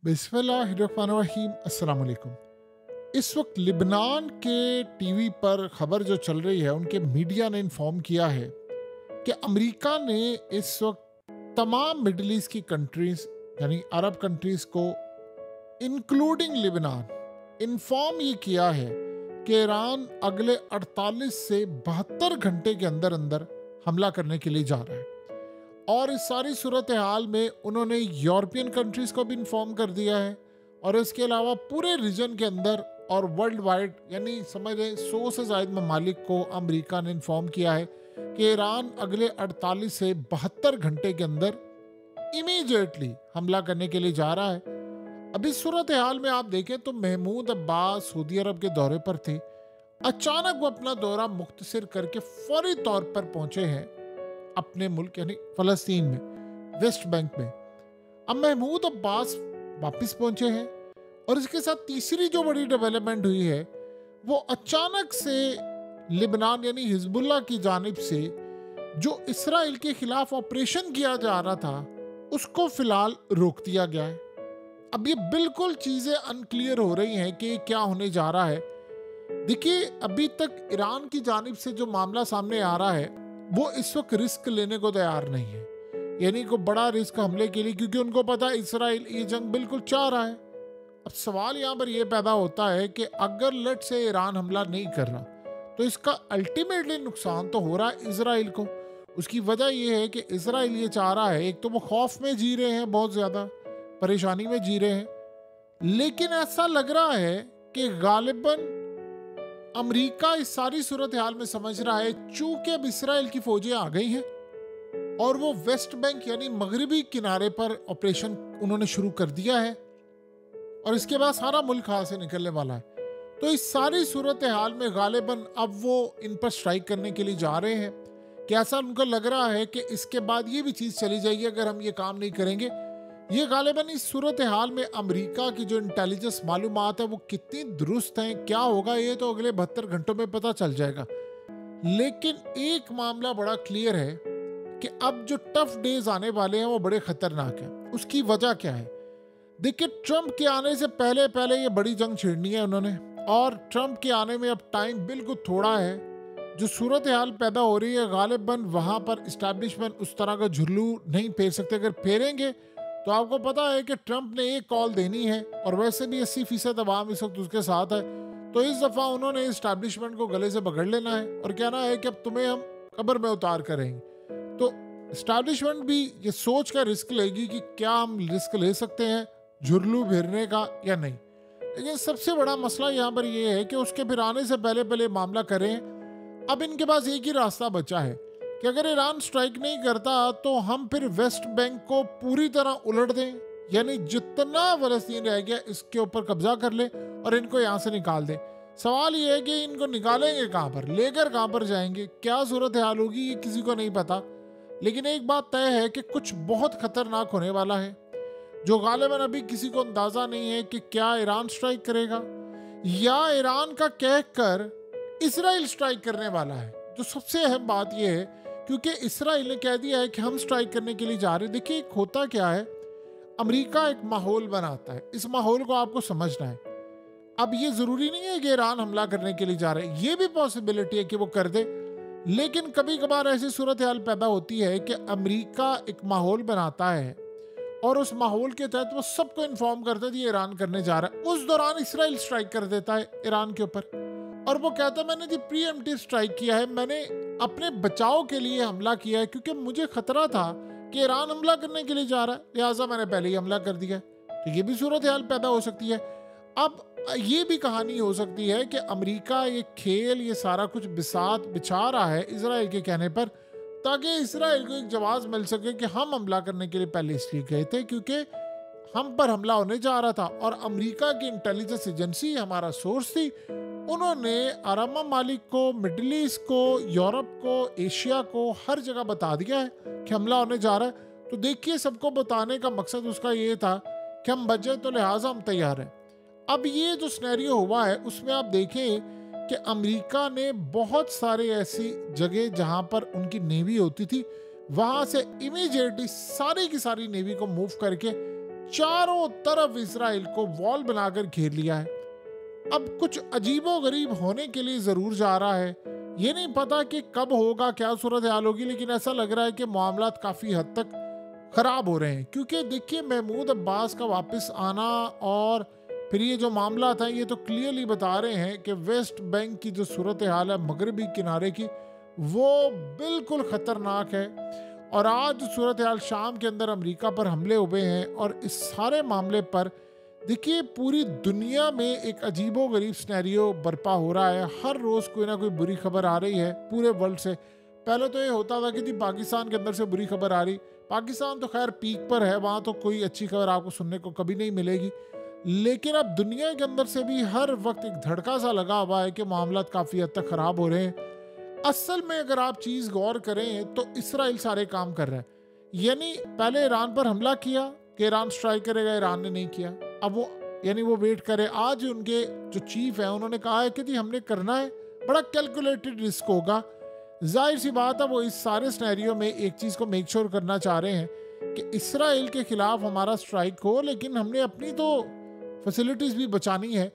बिस्मिल्लाहिर्रहमानिर्रहीम। अस्सलाम वालेकुम। इस वक्त लिबनान के टीवी पर खबर जो चल रही है, उनके मीडिया ने इन्फॉर्म किया है कि अमेरिका ने इस वक्त तमाम मिडल ईस्ट की कंट्रीज यानी अरब कंट्रीज को इंक्लूडिंग लिबनान इन्फॉर्म ये किया है कि ईरान अगले 48 से 72 घंटे के अंदर अंदर हमला करने के लिए जा रहा है। और इस सारी सूरत हाल में उन्होंने यूरोपियन कंट्रीज को भी इन्फॉर्म कर दिया है और इसके अलावा पूरे रीजन के अंदर और वर्ल्ड वाइड यानी समझ लें 100 से ज़ायद ममालिक को अमेरिका ने इन्फॉर्म किया है कि ईरान अगले 48 से 72 घंटे के अंदर इमीडिएटली हमला करने के लिए जा रहा है। अब इस सूरत हाल में आप देखें तो महमूद अब्बास सऊदी अरब के दौरे पर थे। अचानक वो अपना दौरा मुख्तसर करके फौरी तौर पर पहुंचे हैं अपने मुल्क यानी फ़लस्तीन में, वेस्ट बैंक में। अब महमूद अब्बास वापस पहुंचे हैं और इसके साथ तीसरी जो बड़ी डेवलपमेंट हुई है वो अचानक से लिबनान यानी हिजबुल्लाह की जानिब से जो इसराइल के खिलाफ ऑपरेशन किया जा रहा था उसको फिलहाल रोक दिया गया है। अब ये बिल्कुल चीज़ें अनक्लियर हो रही हैं कि क्या होने जा रहा है। देखिए, अभी तक ईरान की जानिब से जो मामला सामने आ रहा है वो इस वक्त रिस्क लेने को तैयार नहीं है, यानी को बड़ा रिस्क हमले के लिए, क्योंकि उनको पता है इसराइल ये जंग बिल्कुल चाह रहा है। अब सवाल यहाँ पर यह पैदा होता है कि अगर लेट से ईरान हमला नहीं कर रहा तो इसका अल्टीमेटली नुकसान तो हो रहा है इसराइल को। उसकी वजह यह है कि इसराइल ये चाह रहा है, एक तो वो खौफ में जी रहे हैं, बहुत ज़्यादा परेशानी में जी रहे हैं, लेकिन ऐसा लग रहा है कि गालिबन अमेरिका इस सारी सूरत हाल में समझ रहा है चूंकि अब इसराइल की फौजें आ गई हैं और वो वेस्ट बैंक यानी मगरबी किनारे पर ऑपरेशन उन्होंने शुरू कर दिया है और इसके बाद सारा मुल्क हाथ से निकलने वाला है। तो इस सारी सूरत हाल में गालिबन अब वो इन पर स्ट्राइक करने के लिए जा रहे हैं कि ऐसा उनको लग रहा है कि इसके बाद ये भी चीज़ चली जाएगी अगर हम ये काम नहीं करेंगे। ये गालिबन इस सूरत हाल में अमेरिका की जो इंटेलिजेंस मालूमात है वो कितनी दुरुस्त हैं, क्या होगा ये तो अगले 72 घंटों में पता चल जाएगा। लेकिन एक मामला बड़ा क्लियर है कि अब जो टफ डेज आने वाले हैं वो बड़े खतरनाक हैं। उसकी वजह क्या है? देखिए, ट्रंप के आने से पहले पहले ये बड़ी जंग छेड़नी है उन्होंने, और ट्रंप के आने में अब टाइम बिल्कुल थोड़ा है। जो सूरत हाल पैदा हो रही है गालिबन वहाँ पर इस्टेब्लिशमेंट उस तरह का झुल्लू नहीं फेर सकते। अगर फेरेंगे तो आपको पता है कि ट्रंप ने एक कॉल देनी है और वैसे भी 80% अवाम इस वक्त उसके साथ है। तो इस दफ़ा उन्होंने इस्टेब्लिशमेंट को गले से पकड़ लेना है और कहना है कि अब तुम्हें हम कब्र में उतार करेंगे। तो इस्टेब्लिशमेंट भी ये सोच कर रिस्क लेगी कि क्या हम रिस्क ले सकते हैं झुर्लू भिरने का या नहीं। लेकिन सबसे बड़ा मसला यहाँ पर यह है कि उसके फिर आने से पहले पहले मामला करें। अब इनके पास एक ही रास्ता बचा है कि अगर ईरान स्ट्राइक नहीं करता तो हम फिर वेस्ट बैंक को पूरी तरह उलट दें, यानी जितना फ़लस्तीन रह गया इसके ऊपर कब्जा कर ले और इनको यहाँ से निकाल दें। सवाल ये है कि इनको निकालेंगे कहाँ पर, लेकर कहाँ पर जाएंगे, क्या सूरत हाल होगी ये किसी को नहीं पता। लेकिन एक बात तय है कि कुछ बहुत खतरनाक होने वाला है जो गालिबन अभी किसी को अंदाज़ा नहीं है कि क्या ईरान स्ट्राइक करेगा या ईरान का कह कर इसराइल स्ट्राइक करने वाला है। जो सबसे अहम बात यह है क्योंकि इसराइल ने कह दिया है कि हम स्ट्राइक करने के लिए जा रहे हैं। देखिए, एक होता क्या है, अमेरिका एक माहौल बनाता है, इस माहौल को आपको समझना है। अब ये ज़रूरी नहीं है कि ईरान हमला करने के लिए जा रहे हैं, ये भी पॉसिबिलिटी है कि वो कर दे। लेकिन कभी कभार ऐसी सूरत हाल पैदा होती है कि अमेरिका एक माहौल बनाता है और उस माहौल के तहत वो सबको इन्फॉर्म करता है ईरान करने जा रहा है। उस दौरान इसराइल स्ट्राइक कर देता है ईरान के ऊपर और वो कहता है मैंने जी प्रीएम्प्टिव स्ट्राइक किया है, मैंने अपने बचाव के लिए हमला किया है क्योंकि मुझे खतरा था कि ईरान हमला करने के लिए जा रहा है, लिहाजा मैंने पहले ही हमला कर दिया। तो ये भी सूरत हाल पैदा हो सकती है। अब ये भी कहानी हो सकती है कि अमेरिका ये खेल ये सारा कुछ बिसात बिछा रहा है इसराइल के कहने पर ताकि इसराइल को एक जवाब मिल सके कि हम हमला करने के लिए पहले इसलिए गए थे क्योंकि हम पर हमला होने जा रहा था। और अमेरिका की इंटेलिजेंस एजेंसी हमारा सोर्स थी, उन्होंने अरब ममालिक को, मिडल ईस्ट को, यूरोप को, एशिया को हर जगह बता दिया है कि हमला होने जा रहा है। तो देखिए, सबको बताने का मकसद उसका ये था कि हम बचे तो लिहाजा हम तैयार हैं। अब ये जो सिनेरियो हुआ है उसमें आप देखें कि अमेरिका ने बहुत सारे ऐसी जगह जहां पर उनकी नेवी होती थी वहां से इमीडिएटली सारी की सारी नेवी को मूव करके चारों तरफ इसराइल को वॉल बनाकर घेर लिया है। अब कुछ अजीबोगरीब होने के लिए जरूर जा रहा है। ये नहीं पता कि कब होगा, क्या सूरत हाल होगी, लेकिन ऐसा लग रहा है कि मामलात काफी हद तक खराब हो रहे हैं। क्योंकि देखिए, महमूद अब्बास का वापस आना और फिर ये जो मामला था, ये तो क्लियरली बता रहे हैं कि वेस्ट बैंक की जो सूरत हाल है मगरबी किनारे की, वो बिल्कुल खतरनाक है। और आज सूरत हाल शाम के अंदर अमेरिका पर हमले हुए हैं और इस सारे मामले पर देखिए पूरी दुनिया में एक अजीबोगरीब सिनेरियो बर्पा हो रहा है। हर रोज कोई ना कोई बुरी खबर आ रही है पूरे वर्ल्ड से। पहले तो ये होता था कि जी पाकिस्तान के अंदर से बुरी खबर आ रही, पाकिस्तान तो खैर पीक पर है, वहाँ तो कोई अच्छी खबर आपको सुनने को कभी नहीं मिलेगी। लेकिन अब दुनिया के अंदर से भी हर वक्त एक धड़का सा लगा हुआ है कि मामला काफ़ी हद तक ख़राब हो रहे हैं। असल में अगर आप चीज़ गौर करें तो इसराइल सारे काम कर रहा है। यानी पहले ईरान पर हमला किया कि ईरान स्ट्राइक करेगा, ईरान ने नहीं किया। अब वो वेट करे। आज उनके जो चीफ है उन्होंने कहा है कि जी हमने करना है, बड़ा कैलकुलेटेड रिस्क होगा। जाहिर सी बात है वो इस सारे सिनेरियो में एक चीज़ को मेक श्योर करना चाह रहे हैं कि इसराइल के खिलाफ हमारा स्ट्राइक हो, लेकिन हमने अपनी तो फैसिलिटीज़ भी बचानी है।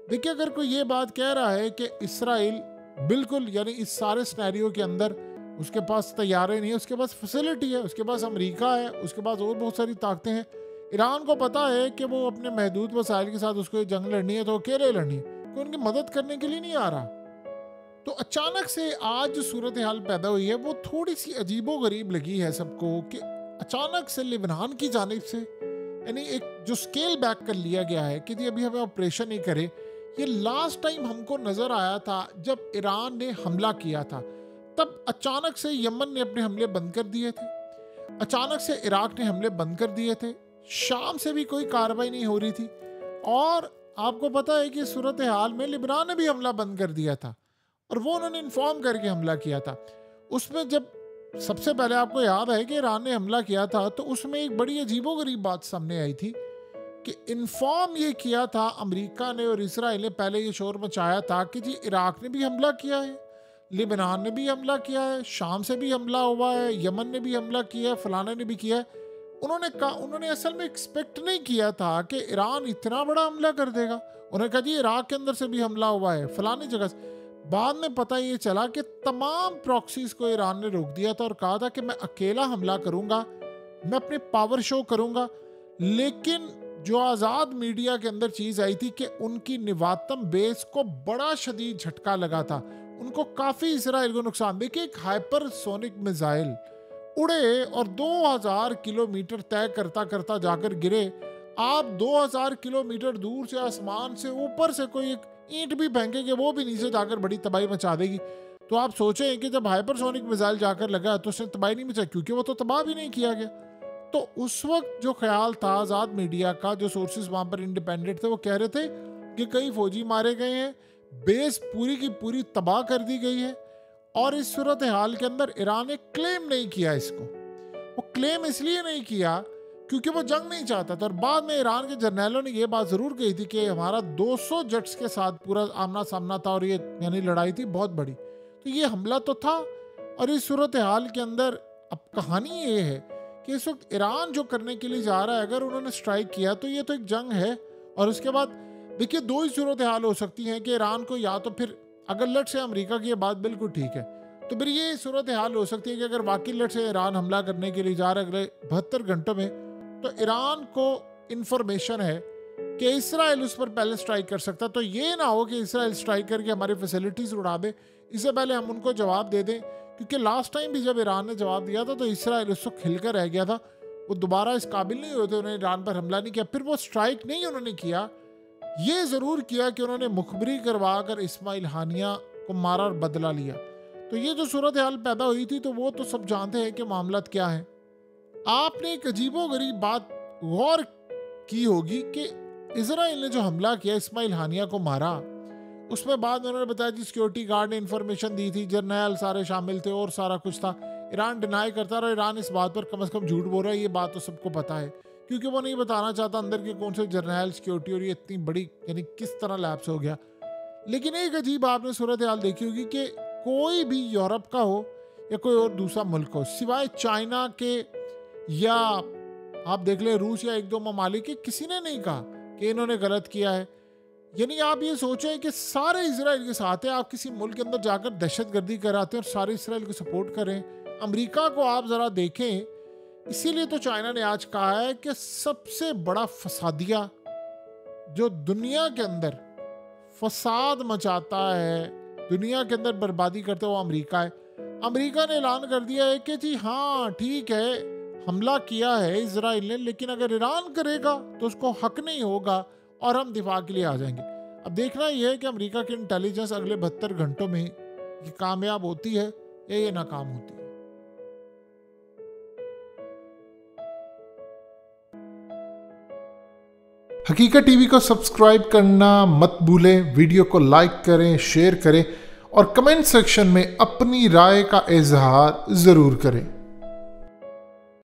देखिए, अगर कोई ये बात कह रहा है कि इसराइल बिल्कुल यानी इस सारे सिनेरियो के अंदर उसके पास तैयारी नहीं है, उसके पास फैसिलिटी है, उसके पास अमेरिका है, उसके पास और बहुत सारी ताकतें हैं। ईरान को पता है कि वो अपने महदूद वसाइल के साथ उसको जंग लड़नी है तो अकेले लड़नी है, कोई उनकी मदद करने के लिए नहीं आ रहा। तो अचानक से आज जो सूरत हाल पैदा हुई है वो थोड़ी सी अजीबो गरीब लगी है सबको कि अचानक से लेबनान की जानिब से यानी एक जो स्केल बैक कर लिया गया है कि जी अभी हमें ऑपरेशन नहीं करे। ये लास्ट टाइम हमको नजर आया था जब ईरान ने हमला किया था, तब अचानक से यमन ने अपने हमले बंद कर दिए थे, अचानक से इराक ने हमले बंद कर दिए थे, शाम से भी कोई कार्रवाई नहीं हो रही थी। और आपको पता है कि सूरत हाल में लिबनान ने भी हमला बंद कर दिया था और वो उन्होंने इन्फॉर्म करके हमला किया था। उसमें जब सबसे पहले आपको याद है कि ईरान ने हमला किया था तो उसमें एक बड़ी अजीबोगरीब बात सामने आई थी कि इन्फॉर्म ये किया था अमेरिका ने और इसराइल ने, पहले ये शोर मचाया था कि जी इराक ने भी हमला किया है, लिबनान ने भी हमला किया है, शाम से भी हमला हुआ है, यमन ने भी हमला किया है, फलाने ने भी किया है। उन्होंने असल में एक्सपेक्ट नहीं किया था कि ईरान इतना बड़ा हमला कर देगा। उन्होंने कहा जी इराक के अंदर से भी हमला हुआ है, फलानी जगह से। बाद में पता ये चला कि तमाम प्रॉक्सीज को ईरान ने रोक दिया था और कहा था कि मैं अकेला हमला करूंगा, मैं अपने पावर शो करूंगा। लेकिन जो आज़ाद मीडिया के अंदर चीज़ आई थी कि उनकी निवातम बेस को बड़ा शदीद झटका लगा था, उनको काफ़ी इसराइल को नुकसान। देखिए, एक हाइपरसोनिक मिसाइल उड़े और 2000 किलोमीटर तय करता करता जाकर गिरे। आप 2000 किलोमीटर दूर से आसमान से ऊपर से कोई एक ईंट भी फेंकेंगे वो भी नीचे जाकर बड़ी तबाही मचा देगी। तो आप सोचें कि जब हाइपरसोनिक मिसाइल जाकर लगा तो उसने तबाही नहीं मचाई, क्योंकि वो तो तबाह भी नहीं किया गया। तो उस वक्त जो ख्याल था आज़ाद मीडिया का, जो सोर्सेज वहाँ पर इंडिपेंडेंट थे, वो कह रहे थे कि कई फौजी मारे गए हैं, बेस पूरी की पूरी तबाह कर दी गई है। और इस सूरत हाल के अंदर ईरान ने क्लेम नहीं किया इसको। वो क्लेम इसलिए नहीं किया क्योंकि वो जंग नहीं चाहता था। और बाद में ईरान के जर्नैलों ने ये बात ज़रूर कही थी कि हमारा 200 जेट्स के साथ पूरा आमना सामना था और ये यानी लड़ाई थी बहुत बड़ी। तो ये हमला तो था। और इस सूरत हाल के अंदर अब कहानी ये है कि इस वक्त ईरान जो करने के लिए जा रहा है, अगर उन्होंने स्ट्राइक किया तो ये तो एक जंग है। और उसके बाद देखिए दो ही सूरत हाल हो सकती हैं कि ईरान को या तो फिर अगर लट से अमेरिका की ये बात बिल्कुल ठीक है तो फिर ये सूरत हाल हो सकती है कि अगर वाकई लट से ईरान हमला करने के लिए जा रहा है अगले 72 घंटों में, तो ईरान को इंफॉर्मेशन है कि इसराइल उस पर पहले स्ट्राइक कर सकता। तो ये ना हो कि इसराइल स्ट्राइक करके हमारी फैसिलिटीज़ उड़ा दे, इससे पहले हम उनको जवाब दे दें। क्योंकि लास्ट टाइम भी जब ईरान ने जवाब दिया था तो इसराइल उस वक्त खिलकर रह गया था, वो दोबारा इस काबिल नहीं हुए थे, उन्होंने ईरान पर हमला नहीं किया। फिर वो स्ट्राइक नहीं उन्होंने किया, ये ज़रूर किया कि उन्होंने मुखबरी करवा कर इस्माइल हानिया को मारा और बदला लिया। तो ये जो सूरत हाल पैदा हुई थी तो वो तो सब जानते हैं कि मामला क्या है। आपने एक अजीबोगरीब बात गौर की होगी कि इजराइल ने जो हमला किया, इस्माइल हानिया को मारा, उसमें बाद में उन्होंने बताया कि सिक्योरिटी गार्ड ने इन्फॉर्मेशन दी थी, जर्नैल सारे शामिल थे और सारा कुछ था। ईरान डिनाई करता रहा, ईरान इस बात पर कम से कम झूठ बोल रहा है, ये बात तो सबको पता है, क्योंकि वो नहीं बताना चाहता अंदर के कौन से जर्नैल सिक्योरिटी और ये इतनी बड़ी यानी किस तरह लैप्स हो गया। लेकिन एक अजीब आपने सूरत हाल देखी होगी कि कोई भी यूरोप का हो या कोई और दूसरा मुल्क हो, सिवाय चाइना के या आप देख लें रूस या एक दो ममालिक के, किसी ने नहीं कहा कि इन्होंने गलत किया है। यानी आप ये सोचें कि सारे इसराइल के साथ हैं, आप किसी मुल्क के अंदर जाकर दहशतगर्दी कराते हैं और सारे इसराइल को सपोर्ट करें। अमेरिका को आप ज़रा देखें, इसीलिए तो चाइना ने आज कहा है कि सबसे बड़ा फसादिया जो दुनिया के अंदर फसाद मचाता है, दुनिया के अंदर बर्बादी करते वो अमेरिका है। अमेरिका ने ऐलान कर दिया है कि जी हाँ ठीक है, हमला किया है इसराइल ने, लेकिन अगर ईरान करेगा तो उसको हक नहीं होगा और हम दिफा के लिए आ जाएंगे। अब देखना यह है कि अमेरिका की इंटेलिजेंस अगले 72 घंटों में ये कामयाब होती है या ये नाकाम होती है। हकीकत टीवी को सब्सक्राइब करना मत भूलें, वीडियो को लाइक करें, शेयर करें और कमेंट सेक्शन में अपनी राय का इजहार ज़रूर करें।